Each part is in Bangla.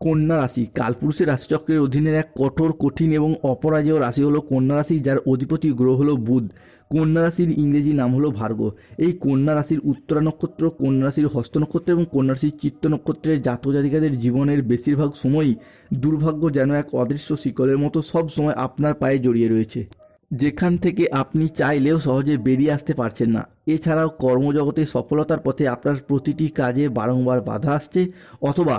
কন্যা রাশি কালপুরুষের রাশিচক্রের অধীনের এক কঠোর, কঠিন এবং অপরাজেয় রাশি হলো কন্যা রাশি, যার অধিপতি গ্রহ হলো বুধ। কন্যা রাশির ইংরেজি নাম হলো ভার্গ। এই কন্যা রাশির উত্তরা নক্ষত্র, কন্যা রাশির হস্ত নক্ষত্র এবং কন্যা রাশির চিত্ত নক্ষত্রের জাতক জাতিকাদের জীবনের বেশিরভাগ সময়ই দুর্ভাগ্য যেন এক অদৃশ্য শিকলের মতো সব সময় আপনার পায়ে জড়িয়ে রয়েছে, যেখান থেকে আপনি চাইলেও সহজে বেরিয়ে আসতে পারছেন না। এছাড়াও কর্মজগতে সফলতার পথে আপনার প্রতিটি কাজে বারংবার বাধা আসছে, অথবা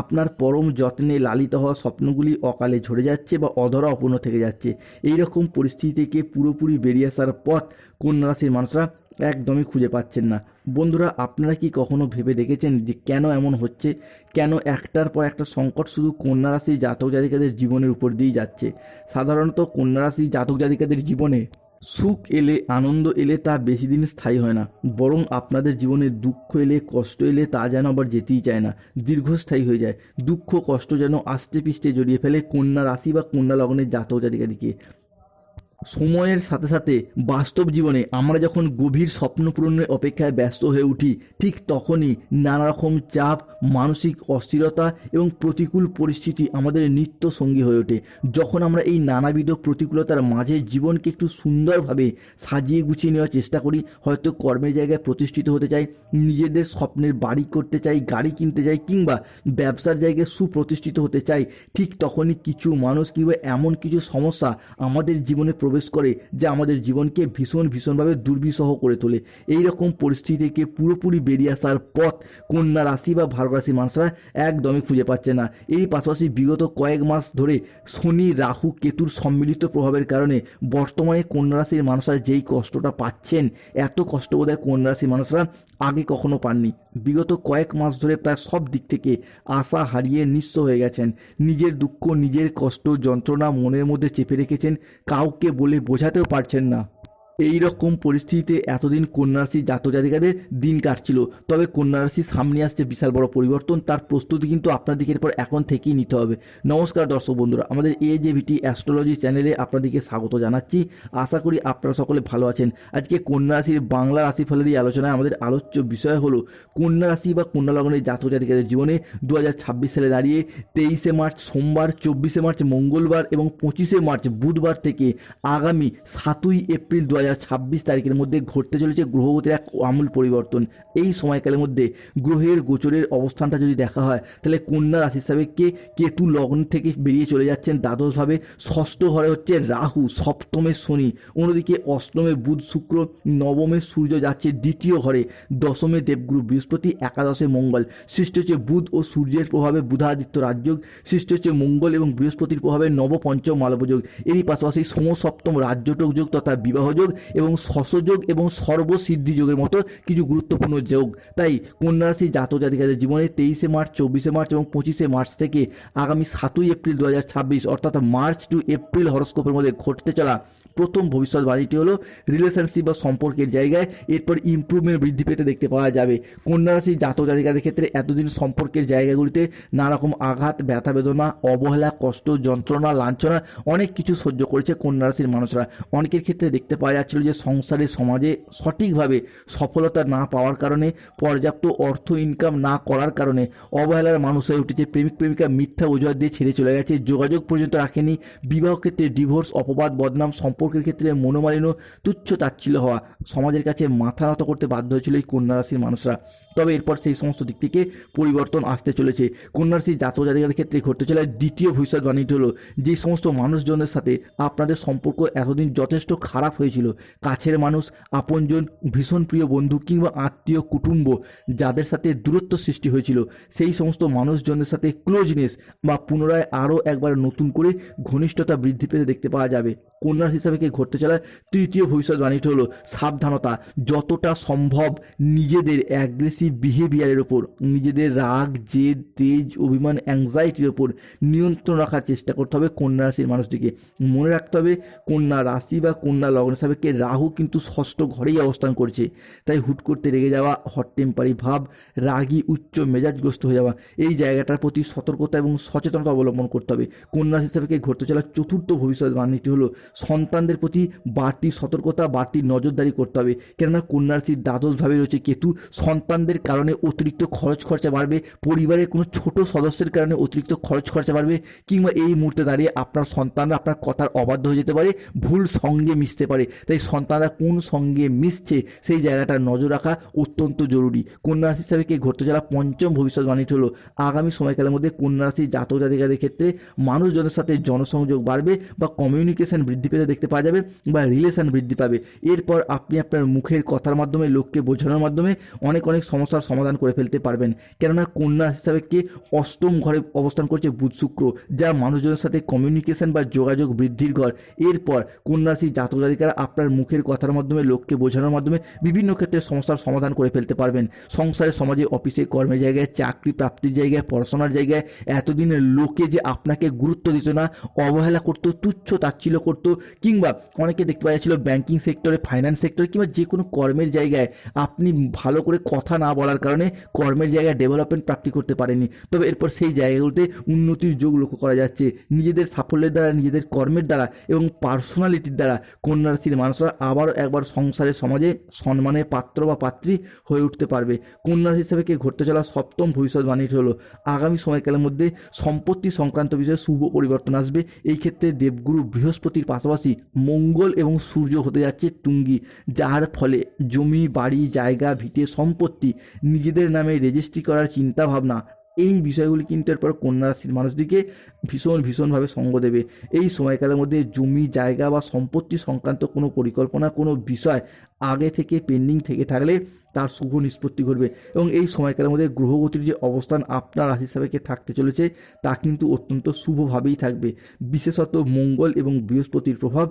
আপনার পরম যত্নে লালিত হওয়া স্বপ্নগুলি অকালে ঝরে যাচ্ছে বা অধরা অপূর্ণ থেকে যাচ্ছে। এই রকম পরিস্থিতি থেকে পুরোপুরি বেরিয়ে আসার পথ কন্যা রাশির মানুষরা একদমই খুঁজে পাচ্ছেন না। বন্ধুরা, আপনারা কি কখনো ভেবে দেখেছেন যে কেন এমন হচ্ছে? কেন একটার পর একটা সংকট শুধু কন্যা রাশির জাতক জাতিকাদের জীবনের উপর দিয়েই যাচ্ছে? সাধারণত কন্যা রাশির জাতক জাতিকাদের জীবনে সুখ এলে, আনন্দ এলে তা বেশি দিন স্থায়ী হয় না, বরং আপনাদের জীবনে দুঃখ এলে, কষ্ট এলে তা যেন আবার যেতেই চায় না, দীর্ঘস্থায়ী হয়ে যায়। দুঃখ কষ্ট যেন আষ্টে পিষ্টে জড়িয়ে ফেলে কন্যা রাশি বা কন্যা লগ্নের জাতক জাতিকাদিকে। সময়ের সাথে সাথে বাস্তব জীবনে আমরা যখন গভীর স্বপ্ন পূরণের অপেক্ষায় ব্যস্ত হয়ে উঠি, ঠিক তখনই নানা রকম চাপ, মানসিক অস্থিরতা এবং প্রতিকূল পরিস্থিতি আমাদের নিত্য সঙ্গী হয়ে ওঠে। যখন আমরা এই নানাবিধ প্রতিকূলতার মাঝে জীবনকে একটু সুন্দরভাবে সাজিয়ে গুছিয়ে নেওয়ার চেষ্টা করি, হয়তো কর্মের জায়গায় প্রতিষ্ঠিত হতে চাই, নিজেদের স্বপ্নের বাড়ি করতে চাই, গাড়ি কিনতে চাই, কিংবা ব্যবসার জায়গায় সুপ্রতিষ্ঠিত হতে চাই, ঠিক তখনই কিছু মানুষ কিংবা এমন কিছু সমস্যা আমাদের জীবনে প্রবেশ করে যা আমাদের জীবনকে ভীষণভাবে দুর্বিষহ করে তোলে। এই রকম পরিস্থিতি থেকে পুরোপুরি বেরিয়ে আসার পথ কন্যা রাশি বা ভার্গ রাশির মানুষরা একদমই খুঁজে পাচ্ছে না। এই পাশাপাশি বিগত কয়েক মাস ধরে শনি, রাহু, কেতুর সম্মিলিত প্রভাবের কারণে বর্তমানে কন্যা রাশির মানুষরা যেই কষ্টটা পাচ্ছেন, এত কষ্ট বোধহয় কন্যা রাশির মানুষরা আগে কখনো পাননি। বিগত কয়েক মাস ধরে প্রায় সব দিক থেকে আশা হারিয়ে নিঃস্ব হয়ে গেছেন। নিজের দুঃখ, নিজের কষ্ট, যন্ত্রণা মনের মধ্যে চেপে রেখেছেন, কাউকে বলে বোঝাতেও পারছেন না। এই রকম পরিস্থিতিতে এতদিন কন্যা রাশির জাতক জাতিকাদের দিন কাটছিল। তবে কন্যা রাশির সামনে আসছে বিশাল বড় পরিবর্তন, তার প্রস্তুতি কিন্তু আপনাদেরকে এরপর এখন থেকেই নিতে হবে। নমস্কার দর্শক বন্ধুরা, আমাদের AJVT অ্যাস্ট্রোলজি চ্যানেলে আপনাদেরকে স্বাগত জানাচ্ছি। আশা করি আপনারা সকলে ভালো আছেন। আজকে কন্যা রাশির বাংলা রাশিফলের এই আলোচনায় আমাদের আলোচ্য বিষয় হলো কন্যা রাশি বা কন্যা লগ্নের জাতক জাতিকাদের জীবনে 2026 সালে দাঁড়িয়ে 23শে মার্চ সোমবার, 24শে মার্চ মঙ্গলবার এবং 25শে মার্চ বুধবার থেকে আগামী 7ই এপ্রিল 2026 তারিখের মধ্যে ঘটতে চলেছে গ্রহগতির এক আমূল পরিবর্তন। এই সময়কালের মধ্যে গ্রহের গোচরের অবস্থানটা যদি দেখা হয়, তাহলে কন্যা রাশি হিসাবে কেতু লগ্ন থেকে বেরিয়ে চলে যাচ্ছেন দ্বাদশভাবে। ষষ্ঠ ঘরে হচ্ছে রাহু, সপ্তমে শনি, অন্যদিকে অষ্টমে বুধ শুক্র, নবমে সূর্য যাচ্ছে দ্বিতীয় ঘরে, দশমে দেবগুরু বৃহস্পতি, একাদশে মঙ্গল। সৃষ্টি হচ্ছে বুধ ও সূর্যের প্রভাবে বুধাদিত্য রাজযোগ, সৃষ্টি হচ্ছে মঙ্গল এবং বৃহস্পতির প্রভাবে নবপঞ্চম মালবযোগ। এরই পাশাপাশি সমসপ্তম রাজ্যটোক যোগ তথা বিবাহযোগ এবং শশযোগ এবং সর্বসিদ্ধি যোগের মতো কিছু গুরুত্বপূর্ণ যোগ। তাই কন্যা রাশি জাতক জাতিকাদের জীবনে 23শে মার্চ, 24শে মার্চ এবং 25শে মার্চ থেকে আগামী 7ই এপ্রিল 2026 অর্থাৎ মার্চ টু এপ্রিল হরস্কোপের মধ্যে ঘটতে চলা প্রথম ভবিষ্যৎবাণীটি হলো রিলেশনশিপ বা সম্পর্কের জায়গায় এরপর ইমপ্রুভমেন্ট বৃদ্ধি পেতে দেখতে পাওয়া যাবে। কন্যা রাশি জাতক জাতিকাদের ক্ষেত্রে এতদিন সম্পর্কের জায়গাগুলিতে নানা রকম আঘাত, ব্যথা বেদনা, অবহেলা, কষ্ট, যন্ত্রণা, লাঞ্ছনা অনেক কিছু সহ্য করেছে কন্যা রাশির মানুষরা। অনেকের ক্ষেত্রে দেখতে পাওয়া যাচ্ছিল যে সংসারে, সমাজে সঠিকভাবে সফলতা না পাওয়ার কারণে, পর্যাপ্ত অর্থ ইনকাম না করার কারণে অবহেলার মানুষ হয়ে উঠেছে। প্রেমিক প্রেমিকা মিথ্যা অজুহাত দিয়ে ছেড়ে চলে গেছে, যোগাযোগ পর্যন্ত রাখেনি। বিবাহ ক্ষেত্রে ডিভোর্স, অপবাদ, বদনাম, সম্পর্কের ক্ষেত্রে মনোমালিন্য, তুচ্ছ তাচ্ছিল্য হওয়া, সমাজের কাছে মাথা নত করতে বাধ্য হয়েছিল এই কন্যা রাশির মানুষরা। তবে এরপর সেই সমস্ত দিক থেকে পরিবর্তন আসতে চলেছে। কন্যা রাশির জাতক জাতিকাদের ক্ষেত্রে ঘটতে চলে দ্বিতীয় ভবিষ্যৎবাণীটি হলো, যে সমস্ত মানুষজনের সাথে আপনাদের সম্পর্ক এতদিন যথেষ্ট খারাপ হয়েছিল, কাছের মানুষ, আপনজন, ভীষণ প্রিয় বন্ধু কিংবা আত্মীয় কুটুম্ব যাদের সাথে দূরত্ব সৃষ্টি হয়েছিল, সেই সমস্ত মানুষজনের সাথে ক্লোজনেস বা পুনরায় আরও একবার নতুন করে ঘনিষ্ঠতা বৃদ্ধি পেতে দেখতে পাওয়া যাবে। কন্যা রাশি হিসাবে ঘটতে চলা তৃতীয় ভবিষ্যৎবাণীটি হলো সাবধানতা। যতটা সম্ভব নিজেদের অ্যাগ্রেসিভ বিহেভিয়ারের ওপর, নিজেদের রাগ, জেদ, তেজ, অভিমান, অ্যাংজাইটির ওপর নিয়ন্ত্রণ রাখার চেষ্টা করতে হবে কন্যা রাশির মানুষটিকে। মনে রাখতে হবে কন্যা রাশি বা কন্যা লগ্ন হিসাবে সাপেক্ষে রাহু কিন্তু ষষ্ঠ ঘরেই অবস্থান করছে, তাই হুট করতে রেগে যাওয়া, হট টেম্পারি ভাব, রাগী, উচ্চ মেজাজগ্রস্ত হয়ে যাওয়া, এই জায়গাটার প্রতি সতর্কতা এবং সচেতনতা অবলম্বন করতে হবে। কন্যা রাশি সাপেক্ষে ঘটতে চলা চতুর্থ ভবিষ্যৎবাণীটি হলো সন্তানদের প্রতি বাড়তি সতর্কতা, বাড়তি নজরদারি করতে হবে। কেননা কন্যা রাশির দ্বাদশভাবে রয়েছে কেতু, সন্তানদের কারণে অতিরিক্ত খরচা বাড়বে, পরিবারের কোনো ছোট সদস্যের কারণে অতিরিক্ত খরচা বাড়বে, কিংবা এই মুহূর্তে দাঁড়িয়ে আপনার সন্তানরা আপনার কথার অবাধ্য হয়ে যেতে পারে, ভুল সঙ্গে মিশতে পারে। তাই সন্তানরা কোন সঙ্গে মিশছে সেই জায়গাটা নজর রাখা অত্যন্ত জরুরি। কন্যা রাশি সাপেক্ষে ঘটতে চলা পঞ্চম ভবিষ্যৎবাণীটি হলো আগামী সময়কালের মধ্যে কন্যা রাশির জাতক জাতিকাদের ক্ষেত্রে মানুষজনের সাথে জনসংযোগ বাড়বে বা কমিউনিকেশন বৃদ্ধি পেতে দেখতে পাওয়া যাবে বা রিলেশন বৃদ্ধি পাবে। এরপর আপনি আপনার মুখের কথার মাধ্যমে, লোককে বোঝানোর মাধ্যমে অনেক সমস্যার সমাধান করে ফেলতে পারবেন। কেননা কন্যা রাশি সাপেক্ষে অষ্টম ঘরে অবস্থান করছে বুধ শুক্র, যা মানুষজনের সাথে কমিউনিকেশন বা যোগাযোগ বৃদ্ধির ঘর। এরপর কন্যা রাশির জাতক জাতিকারা আপনার মুখের কথার মাধ্যমে, লোককে বোঝানোর মাধ্যমে বিভিন্ন ক্ষেত্রে সমস্যার সমাধান করে ফেলতে পারবেন। সংসারে, সমাজে, অফিসে, কর্মের জায়গায়, চাকরি প্রাপ্তির জায়গায়, পড়াশোনার জায়গায় এতদিনের লোকে যে আপনাকে গুরুত্ব দিত না, অবহেলা করতো, তুচ্ছ তাচ্ছিল্য করতো, কিংবা অনেকে দেখতে পাওয়া যাচ্ছিল ব্যাংকিং সেক্টরে, ফাইন্যান্স সেক্টরে কিংবা যে কোনো কর্মের জায়গায় আপনি ভালো করে কথা না বলার কারণে কর্মের জায়গায় ডেভেলপমেন্ট প্রাপ্তি করতে পারেনি। তবে এরপর সেই জায়গাগুলোতে উন্নতির যোগ লক্ষ্য করা যাচ্ছে। নিজেদের সাফল্যের দ্বারা, নিজেদের কর্মের দ্বারা এবং পার্সোনালিটির দ্বারা কন্যা রাশির মানুষরা আবারও একবার সংসারের, সমাজে সম্মানের পাত্র বা পাত্রী হয়ে উঠতে পারবে। কন্যা রাশি হিসেবে ঘটতে চলা সপ্তম ভবিষ্যৎবাণীটি হলো আগামী সময়কালের মধ্যে সম্পত্তি সংক্রান্ত বিষয়ে শুভ পরিবর্তন আসবে। এই ক্ষেত্রে দেবগুরু বৃহস্পতির পাশাপাশি মঙ্গল এবং সূর্য হতে যাচ্ছে তুঙ্গি, যার ফলে জমি, বাড়ি, জায়গা, ভিটে, সম্পত্তি নিজেদের নামে রেজিস্ট্রি করার চিন্তা ভাবনা, এই বিষয়গুলি কিন্তু এরপর কন্যা রাশির মানুষটিকে ভীষণভাবে সঙ্গ দেবে। এই সময়কালের মধ্যে জমি, জায়গা বা সম্পত্তি সংক্রান্ত কোনো পরিকল্পনা, কোনো বিষয় আগে থেকে পেন্ডিং থেকে থাকলে তার শুভ নিষ্পত্তি ঘটবে। এবং এই সময়কালের মধ্যে গ্রহগতির যে অবস্থান আপনার রাশি সাপেক্ষে থাকতে চলেছে তা কিন্তু অত্যন্ত শুভভাবেই থাকবে। বিশেষত মঙ্গল এবং বৃহস্পতির প্রভাব,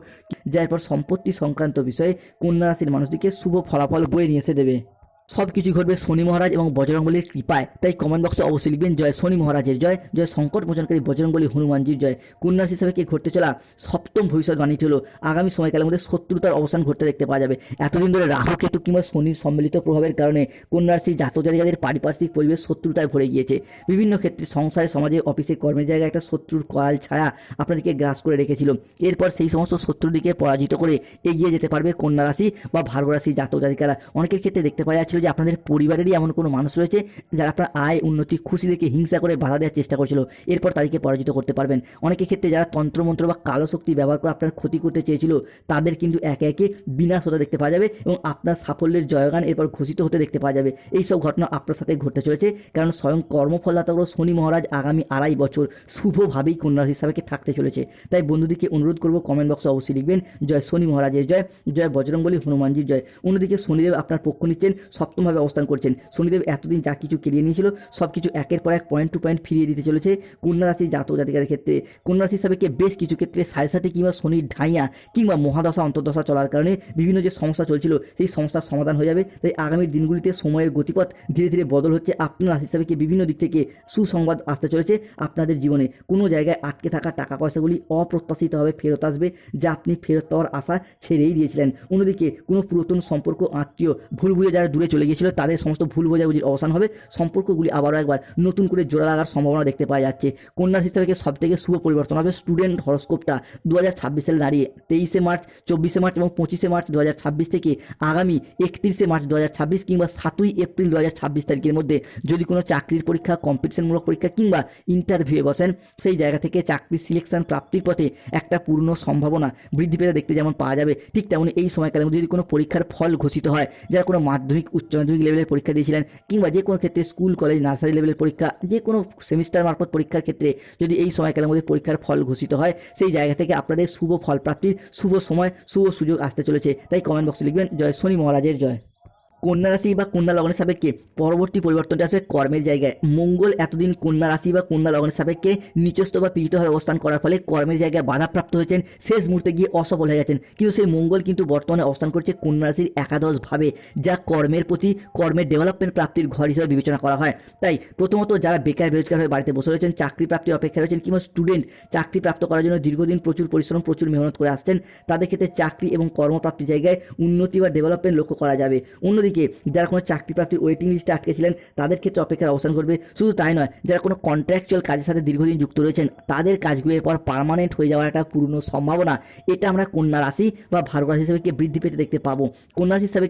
যা এরপর সম্পত্তি সংক্রান্ত বিষয়ে কন্যা রাশির মানুষটিকে শুভ ফলাফল বয়ে নিয়ে এসে দেবে। সব কিছু ঘটবে শনি মহারাজ এবং বজরংবলীর কৃপায়। তাই কমেন্ট বক্সে অবশ্যই লিখবেন জয় শনি মহারাজের জয়, জয় সংকট মোচনকারী বজরংবলী হনুমানজির জয়। কন্যা রাশি হিসাবে ঘটতে চলা সপ্তম ভবিষ্যৎবাণীটি হলো আগামী সময়কালের মধ্যে শত্রুতার অবসান ঘটতে দেখতে পাওয়া যাবে। এতদিন ধরে রাহু, কেতু কিংবা শনির সম্মিলিত প্রভাবের কারণে কন্যা রাশির জাতক জাতিকাদের পারিপার্শ্বিক পরিবেশ শত্রুতায় ভরে গিয়েছে। বিভিন্ন ক্ষেত্রে সংসারে, সমাজে, অফিসে, কর্মের জায়গায় একটা শত্রুর করাল ছায়া আপনাদেরকে গ্রাস করে রেখেছিল। এরপর সেই সমস্ত শত্রুদিকে পরাজিত করে এগিয়ে যেতে পারবে কন্যা রাশি বা ভার্গ রাশির জাতক জাতিকারা। অনেকের ক্ষেত্রে দেখতে পাওয়া যাচ্ছিল যে আপনাদের পরিবারেরই এমন কোনো মানুষ রয়েছে যারা আপনার আয়, উন্নতি, খুশি দেখে হিংসা করে বাধা দেওয়ার চেষ্টা করছিল, এরপর তাদেরকে পরাজিত করতে পারবেন। অনেকের ক্ষেত্রে যারা তন্ত্রমন্ত্র বা কালো শক্তি ব্যবহার করে আপনার ক্ষতি করতে চেয়েছিল, তাদের কিন্তু একে একে বিনাশ হতে দেখতে পাওয়া যাবে এবং আপনার সাফল্যের জয়গান এরপর ঘোষিত হতে দেখতে পাওয়া যাবে। এইসব ঘটনা আপনার সাথে ঘটতে চলেছে, কারণ স্বয়ং কর্মফলদাতা শনি মহারাজ আগামী 2.5 বছর শুভভাবেই কন্যা রাশি হিসাবে থাকতে চলেছে। তাই বন্ধুদেরকে অনুরোধ করবো কমেন্ট বক্সে অবশ্যই লিখবেন জয় শনি মহারাজের জয়, জয় বজরংবলী হনুমানজির জয়। অন্যদিকে শনিদেব আপনার পক্ষ নিচ্ছেন, সপ্তমভাবে অবস্থান করছেন। শনিদেব এতদিন যা কিছু কেড়িয়ে নিয়েছিল সব কিছু একের পর এক পয়েন্ট টু পয়েন্ট ফিরিয়ে দিতে চলেছে কন্যা রাশির জাতক জাতিকাদের ক্ষেত্রে। কন্যা রাশি হিসাবে বেশ কিছু ক্ষেত্রে সাড়ে সাথে কিংবা শনির ঢাইয়া কিংবা মহাদশা অন্তর্দশা চলার কারণে বিভিন্ন যে সমস্যা চলছিল সেই সমস্যার সমাধান হয়ে যাবে। তাই আগামী দিনগুলিতে সময়ের গতিপথ ধীরে ধীরে বদল হচ্ছে। আপনার রাশি হিসাবে বিভিন্ন দিক থেকে সুসংবাদ আসতে চলেছে। আপনাদের জীবনে কোনো জায়গায় আটকে থাকা টাকা পয়সাগুলি অপ্রত্যাশিতভাবে ফেরত আসবে, যা আপনি ফেরত পাওয়ার আশা ছেড়েই দিয়েছিলেন। অন্যদিকে কোনো পুরাতন সম্পর্ক, আত্মীয়, ভুল বুঝে যারা দূরে চলে গিয়েছিল তাদের সমস্ত ভুল বোঝাবুঝির অবসান হবে। সম্পর্কগুলি আবারও একবার নতুন করে জোড়া লাগার সম্ভাবনা দেখতে পাওয়া যাচ্ছে। কন্যা রাশি হিসাবে সবথেকে শুভ পরিবর্তন হবে স্টুডেন্ট হরস্কোপটা 2026 সালে দাঁড়িয়ে 23শে মার্চ, 24শে মার্চ এবং 25শে মার্চ 2026 থেকে আগামী 31শে মার্চ 2026 কিংবা 7ই এপ্রিল 2026 তারিখের মধ্যে যদি কোনো চাকরির পরীক্ষা, কম্পিটিশনমূলক পরীক্ষা কিংবা ইন্টারভিউয়ে বসেন, সেই জায়গা থেকে চাকরি সিলেকশন প্রাপ্তির পথে একটা পূর্ণ সম্ভাবনা বৃদ্ধি পেতে দেখতে যেমন পাওয়া যাবে, ঠিক তেমনি এই সময়কালের মধ্যে যদি কোনো পরীক্ষার ফল ঘোষিত হয়, যারা কোনো মাধ্যমিক, উচ্চ মাধ্যমিক লেভেলের পরীক্ষা দিয়েছিলেন কিংবা যে কোনো ক্ষেত্রে স্কুল, কলেজ, নার্সারি লেভেলের পরীক্ষা, যে কোনো সেমিস্টার মারফত পরীক্ষার ক্ষেত্রে যদি এই সময়কালের মধ্যে পরীক্ষার ফল ঘোষিত হয়, সেই জায়গা থেকে আপনাদের শুভ ফল প্রাপ্তির শুভ সময়, শুভ সুযোগ আসতে চলেছে। তাই কমেন্ট বক্সে লিখবেন জয় শনি মহারাজের জয়। কন্যা রাশি বা কন্যা লগ্নের সাপেক্ষে পরবর্তী পরিবর্তনটা আসবে কর্মের জায়গায়। মঙ্গল এতদিন কন্যা রাশি বা কন্যা লগ্নের সাপেক্ষে নিচস্থ বা পীড়িতভাবে অবস্থান করার ফলে কর্মের জায়গায় বাধাপ্রাপ্ত হয়েছেন, শেষ মুহূর্তে গিয়ে অসফল হয়ে গেছেন। কিন্তু সেই মঙ্গল কিন্তু বর্তমানে অবস্থান করছে কন্যা রাশির একাদশভাবে, যা কর্মের প্রতি কর্মের ডেভেলপমেন্ট প্রাপ্তির ঘর হিসেবে বিবেচনা করা হয়। তাই প্রথমত যারা বেকার বেরোজগার হয়ে বাড়িতে বসে রয়েছেন, চাকরি প্রাপ্তির অপেক্ষায় রয়েছেন, কিংবা স্টুডেন্ট চাকরি প্রাপ্ত করার জন্য দীর্ঘদিন প্রচুর পরিশ্রম প্রচুর মেহনত করে আসছেন, তাদের ক্ষেত্রে চাকরি এবং কর্মপ্রাপ্তির জায়গায় উন্নতি বা ডেভেলপমেন্ট লক্ষ্য করা যাবে। অন্যদিকে যারা কোনো চাকরি প্রাপ্তির ওয়েটিং লিস্টে আটকে ছিলেন, তাদের ক্ষেত্রে অপেক্ষার অবসান করবে। শুধু তাই নয়, যারা কোনো কন্ট্রাকচুয়াল কাজের সাথে দীর্ঘদিন যুক্ত রয়েছেন, তাদের কাজগুলো এরপর পার্মানেন্ট হয়ে যাওয়ার একটা পূর্ণ সম্ভাবনা, এটা আমরা কন্যা রাশি বা ভার্গো রাশি হিসাবে বৃদ্ধি পেতে দেখতে পাবো। কন্যা রাশি হিসাবে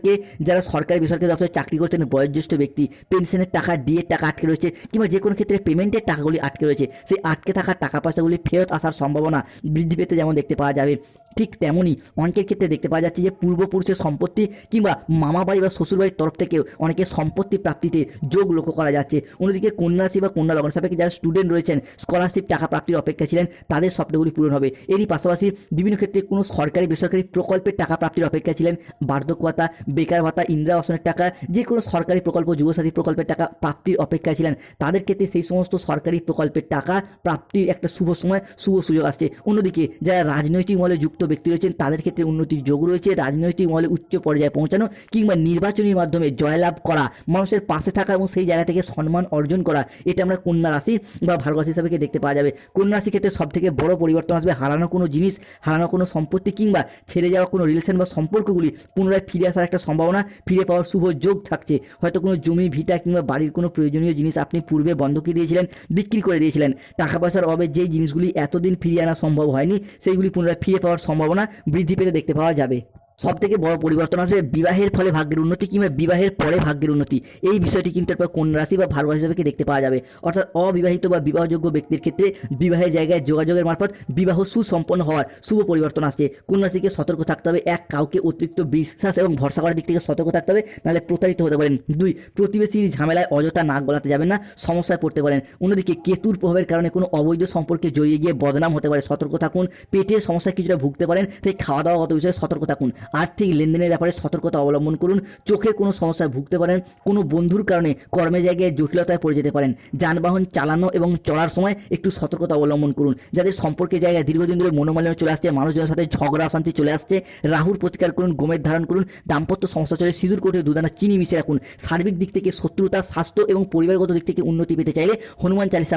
যারা সরকারি বেসরকারি দপ্তরে চাকরি করছেন, বয়োজ্যেষ্ঠ ব্যক্তি, পেনশনের টাকা ডিএর টাকা আটকে রয়েছে, কিংবা যে কোনো ক্ষেত্রে পেমেন্টের টাকাগুলি আটকে রয়েছে, সেই আটকে থাকা টাকা পয়সাগুলি ফেরত আসার সম্ভাবনা বৃদ্ধি পেতে যেমন দেখতে পাওয়া যাবে, ঠিক তেমনই অনেকের ক্ষেত্রে দেখতে পাওয়া যাচ্ছে যে পূর্বপুরুষের সম্পত্তি কিংবা মামা বাড়ি বা শ্বশুরবাড়ির তরফ থেকেও অনেকের সম্পত্তি প্রাপ্তিতে যোগ লক্ষ্য করা যাচ্ছে। অন্যদিকে কন্যা রাশি বা কন্যা লগ্ন সাপেক্ষে যারা স্টুডেন্ট রয়েছেন, স্কলারশিপ টাকা প্রাপ্তির অপেক্ষা ছিলেন, তাদের স্বপ্নগুলি পূরণ হবে। এরই পাশাপাশি বিভিন্ন ক্ষেত্রে কোনো সরকারি বেসরকারি প্রকল্পের টাকা প্রাপ্তির অপেক্ষা ছিলেন, বার্ধক্য ভাতা, বেকার ভাতা, ইন্দিরা আবাসনের টাকা, যে কোনো সরকারি প্রকল্প, যুবসাথী প্রকল্পের টাকা প্রাপ্তির অপেক্ষায় ছিলেন, তাদের ক্ষেত্রে সেই সমস্ত সরকারি প্রকল্পের টাকা প্রাপ্তির একটা শুভ সময়, শুভ সুযোগ আসছে। অন্যদিকে যারা রাজনৈতিক মহলে যুক্ত ব্যক্তি রয়েছেন, তাদের ক্ষেত্রে উন্নতির যোগ রয়েছে। রাজনৈতিক মহলে উচ্চ পর্যায়ে পৌঁছানো কিংবা নির্বাচনের মাধ্যমে জয়লাভ করা, মানুষের পাশে থাকা এবং সেই জায়গা থেকে সম্মান অর্জন করা, এটা আমরা কন্যা রাশি বা ভার্গো রাশি হিসাবে দেখতে পাওয়া যাবে। কন্যা রাশির ক্ষেত্রে সব থেকে বড় পরিবর্তন আসবে হারানো কোনো জিনিস, হারানো কোনো সম্পত্তি কিংবা ছেড়ে যাওয়া কোনো রিলেশন বা সম্পর্কগুলি পুনরায় ফিরে আসার একটা সম্ভাবনা, ফিরে পাওয়ার শুভ যোগ থাকছে। হয়তো কোনো জমি ভিটা কিংবা বাড়ির কোনো প্রয়োজনীয় জিনিস আপনি পূর্বে বন্ধকি দিয়েছিলেন, বিক্রি করে দিয়েছিলেন, টাকা পয়সার অভাবে যেই জিনিসগুলি এতদিন ফিরিয়ে আনা সম্ভব হয়নি, সেইগুলি পুনরায় ফিরে পাওয়ার সম্ভাবনা বৃদ্ধি পেতে দেখতে পাওয়া যাবে। সব থেকে বড় পরিবর্তন আসবে বিবাহের ফলে ভাগ্যের উন্নতি কিংবা বিবাহের পরে ভাগ্যের উন্নতি। এই বিষয়টি কিন্তু এরপর কন্যা রাশি বা ভার্গো রাশি হিসেবে দেখতে পাওয়া যাবে। অর্থাৎ অবিবাহিত বা বিবাহযোগ্য ব্যক্তির ক্ষেত্রে বিবাহের জায়গায় যোগাযোগের মারফত বিবাহ সুসম্পন্ন হওয়ার শুভ পরিবর্তন আসছে। কন্যা রাশিকে সতর্ক থাকতে হবে, এক, কাউকে অতিরিক্ত বিশ্বাস এবং ভরসা করার দিক থেকে সতর্ক থাকতে হবে, নাহলে প্রতারিত হতে পারেন। দুই, প্রতিবেশীর ঝামেলায় অযথা নাক গলাতে যাবেন না, সমস্যায় পড়তে পারেন। অন্যদিকে কেতুর প্রভাবের কারণে কোনো অবৈধ সম্পর্কে জড়িয়ে গিয়ে বদনাম হতে পারে, সতর্ক থাকুন। পেটের সমস্যায় কিছুটা ভুগতে পারেন, তাই খাওয়া দাওয়াগত বিষয়ে সতর্ক থাকুন। আর্থিক লেনদেনের ব্যাপারে সতর্কতা অবলম্বন করুন। চোখের কোনো সমস্যায় ভুগতে পারেন, কোনো বন্ধুর কারণে কর্মের জায়গায় জটিলতায় পড়ে যেতে পারেন। যানবাহন চালানো এবং চলার সময় একটু সতর্কতা অবলম্বন করুন। যাদের সম্পর্কের জায়গায় দীর্ঘদিন ধরে মনোমালিন্য চলে আসছে, মানুষজনের সাথে ঝগড়া অশান্তি চলে আসছে, রাহুর প্রতিকার করুন, গোমের ধারণ করুন। দাম্পত্য সমস্যা চলে সিঁদুর কোটে দুদানা চিনি মিশিয়ে রাখুন। সার্বিক দিক থেকে শত্রুতা, স্বাস্থ্য এবং পরিবারগত দিক থেকে উন্নতি পেতে চাইলে হনুমান চালিসা